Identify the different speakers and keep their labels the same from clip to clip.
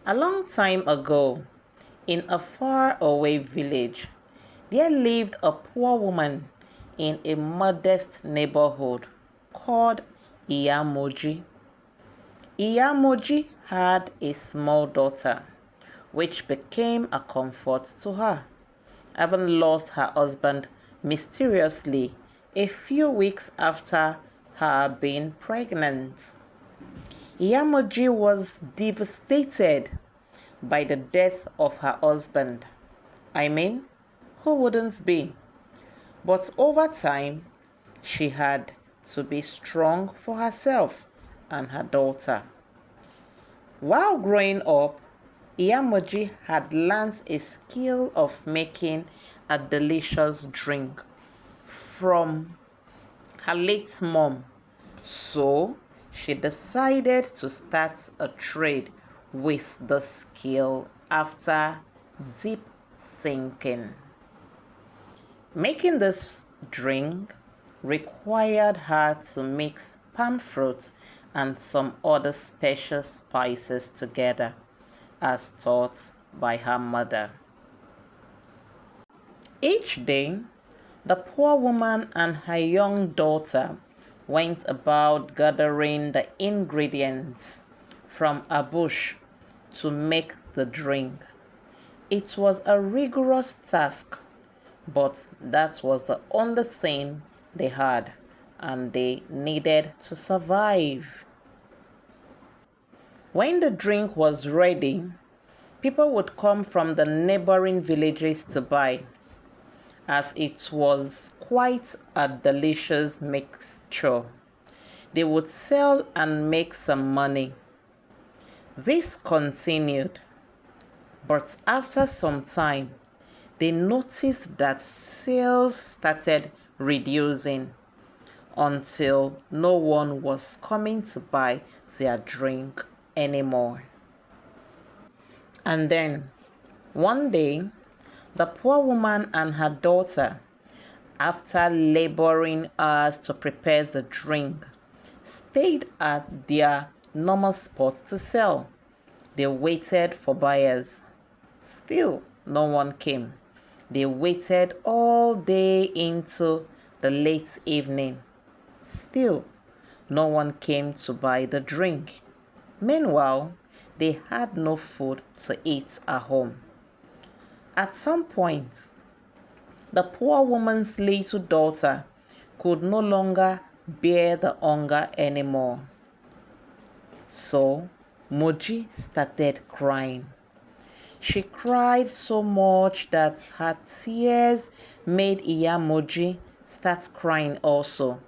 Speaker 1: A long time ago, in a far-away village, there lived a poor woman in a modest neighborhood called Iya Moji. Iya Moji had a small daughter, which became a comfort to her, having lost her husband mysteriously a few weeks after her being pregnant. Iya Moji was devastated by the death of her husband. I mean, who wouldn't be? But over time, she had to be strong for herself and her daughter. While growing up, Iya Moji had learned a skill of making a delicious drink from her late mom. So she decided to start a trade with the skill after deep thinking. Making this drink required her to mix palm fruit and some other special spices together, as taught by her mother. Each day, the poor woman and her young daughter went about gathering the ingredients from a bush to make the drink. It was a rigorous task, but that was the only thing they had, and they needed to survive. When the drink was ready, people would come from the neighboring villages to buy, as it was quite a delicious mixture. They would sell and make some money. This continued, but after some time, they noticed that sales started reducing until no one was coming to buy their drink anymore. And then, one day, the poor woman and her daughter, after laboring hours to prepare the drink, stayed at their normal spot to sell. They waited for buyers. Still, no one came. They waited all day into the late evening. Still, no one came to buy the drink. Meanwhile, they had no food to eat at home. At some point, the poor woman's little daughter could no longer bear the hunger anymore. So, Moji started crying. She cried so much that her tears made Iya Moji start crying also.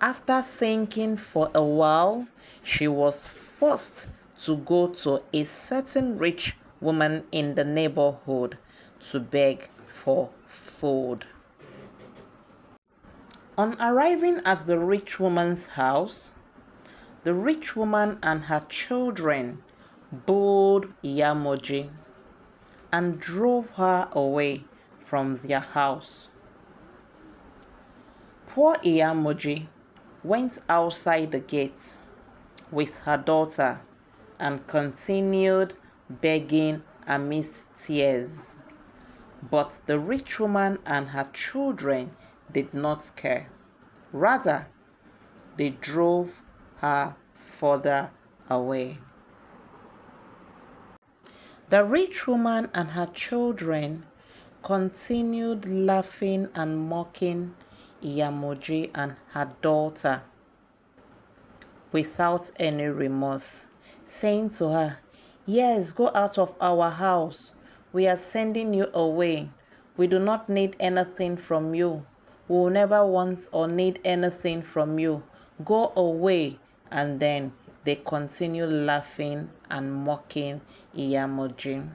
Speaker 1: After thinking for a while, she was forced to go to a certain rich woman in the neighborhood to beg for food. On arriving at the rich woman's house, the rich woman and her children bowed Iya Moji and drove her away from their house. Poor Iya Moji went outside the gates with her daughter and continued begging amidst tears. But the rich woman and her children did not care. Rather, they drove her further away. The rich woman and her children continued laughing and mocking Iya Moji and her daughter without any remorse, saying to her, "Yes, go out of our house. We are sending you away. We do not need anything from you. We will never want or need anything from you. Go away." And then they continue laughing and mocking Iya Moji.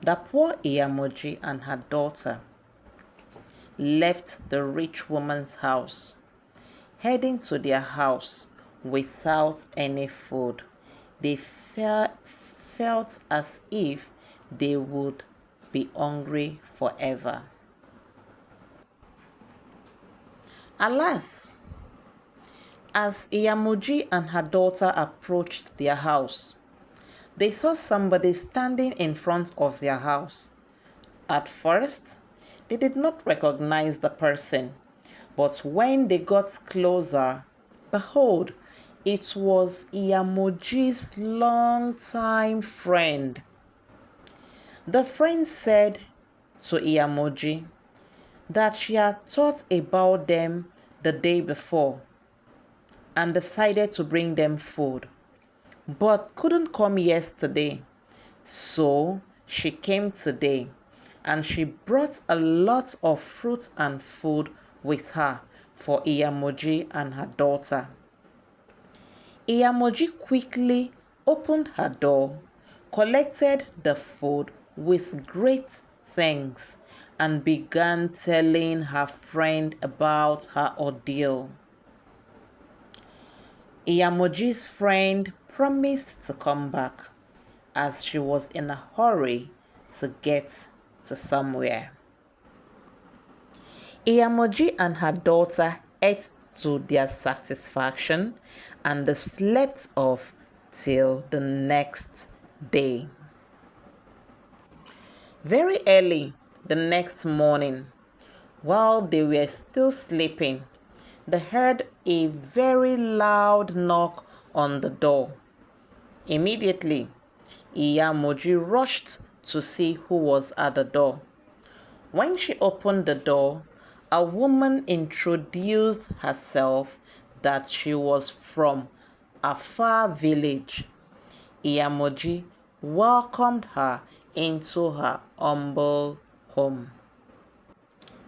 Speaker 1: The poor Iya Moji and her daughter left the rich woman's house, heading to their house without any food. They felt as if they would be hungry forever. Alas, as Iya Moji and her daughter approached their house, they saw somebody standing in front of their house. At first, they did not recognize the person, but when they got closer, behold, it was Iya Moji's longtime friend. The friend said to Iya Moji that she had thought about them the day before and decided to bring them food, but couldn't come yesterday. So she came today, and she brought a lot of fruits and food with her for Iya Moji and her daughter. Iya Moji quickly opened her door, collected the food with great thanks, and began telling her friend about her ordeal. Iya Moji's friend promised to come back, as she was in a hurry to get to somewhere. Iya Moji and her daughter ate to their satisfaction and they slept off till the next day. Very early the next morning, while they were still sleeping, they heard a very loud knock on the door. Immediately, Iya Moji rushed to see who was at the door. When she opened the door, a woman introduced herself that she was from a far village. Iya Moji welcomed her into her humble home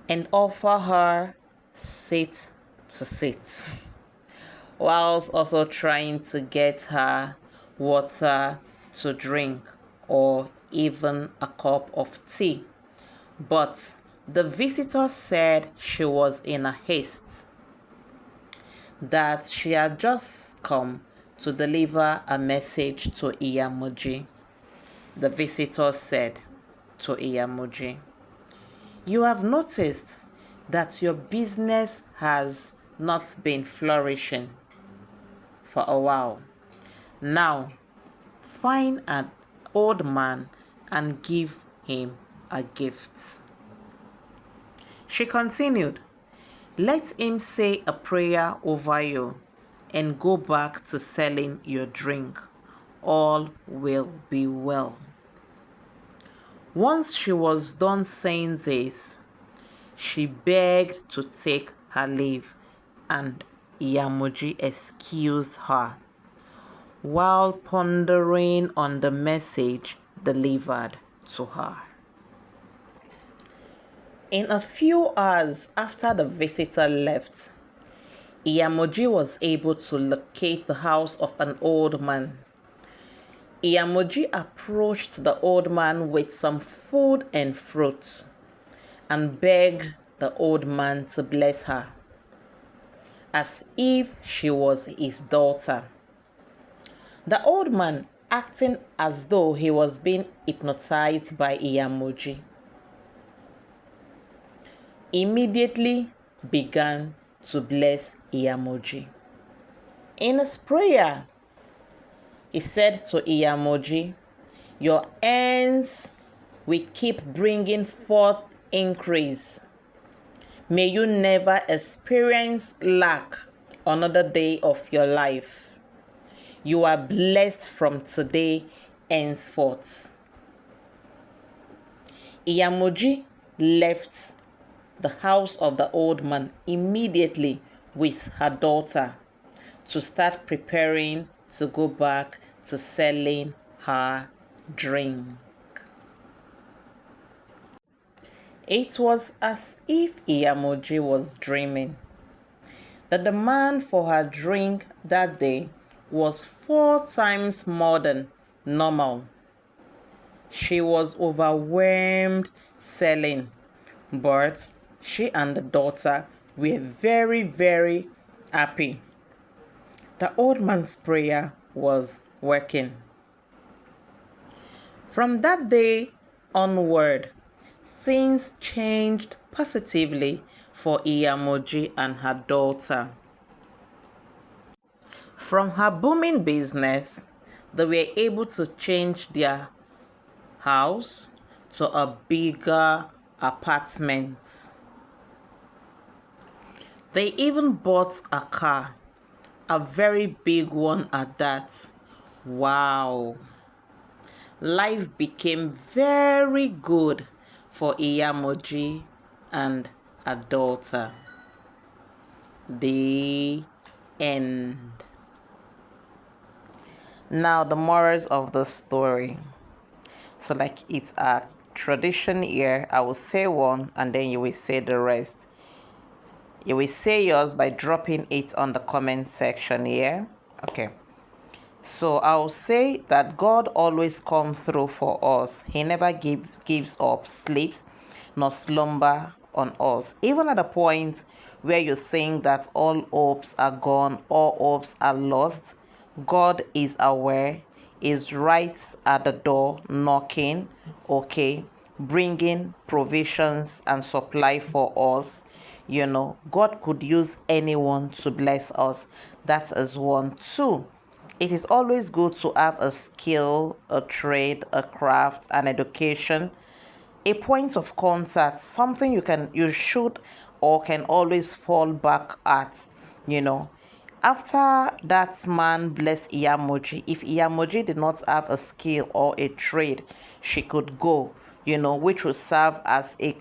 Speaker 1: and offered her seat to sit, whilst also trying to get her water to drink or even a cup of tea. But the visitor said she was in a haste, that she had just come to deliver a message to Iya Moji. The visitor said to Iya Moji, "You have noticed that your business has not been flourishing for a while. Now, find an old man and give him a gift." She continued, "Let him say a prayer over you and go back to selling your drink. All will be well." Once she was done saying this, she begged to take her leave, and Iya Moji excused her while pondering on the message delivered to her. In a few hours after the visitor left, Iya Moji was able to locate the house of an old man. Iya Moji approached the old man with some food and fruit and begged the old man to bless her, as if she was his daughter. The old man, acting as though he was being hypnotized by Iya Moji, immediately began to bless Iya Moji. In his prayer, he said to Iya Moji, "Your hands will keep bringing forth increase. May you never experience lack another day of your life. You are blessed from today henceforth." Iya Moji left the house of the old man immediately with her daughter to start preparing to go back to selling her drink. It was as if Iya Moji was dreaming. The demand for her drink that day was 4 times more than normal. She was overwhelmed selling, but she and the daughter were very, very happy. The old man's prayer was working. From that day onward, things changed positively for Iya Moji and her daughter. From her booming business, They were able to change their house to a bigger apartment. They even bought a car, a very big one at that. Wow. Life became very good for Iya Moji and a daughter. The end. Now, the morals of the story. So, like it's a tradition here, I will say one and then you will say the rest. You will say yours by dropping it on the comment section here. Okay. So I'll say that God always comes through for us. He never gives up, sleeps, nor slumber on us. Even at the point where you think that all hopes are gone, all hopes are lost, God is aware, is right at the door knocking, okay, bringing provisions and supply for us. You know, God could use anyone to bless us. That is one. Two, it is always good to have a skill, a trade, a craft, an education, a point of contact, something you should or can always fall back at, you know. After that man blessed Iya Moji, if Iya Moji did not have a skill or a trade, she could go, you know, which would serve as a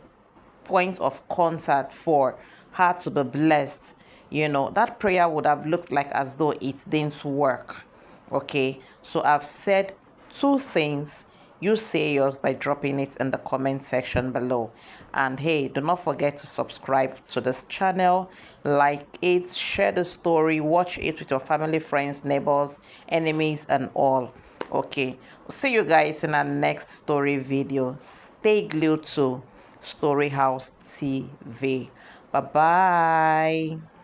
Speaker 1: point of contact for her to be blessed. You know, that prayer would have looked like as though it didn't work. Okay, so I've said two things. You say yours by dropping it in the comment section below. And hey, do not forget to subscribe to this channel, like it, share the story, watch it with your family, friends, neighbors, enemies, and all. Okay, see you guys in our next story video. Stay glued to Story House TV. Bye bye.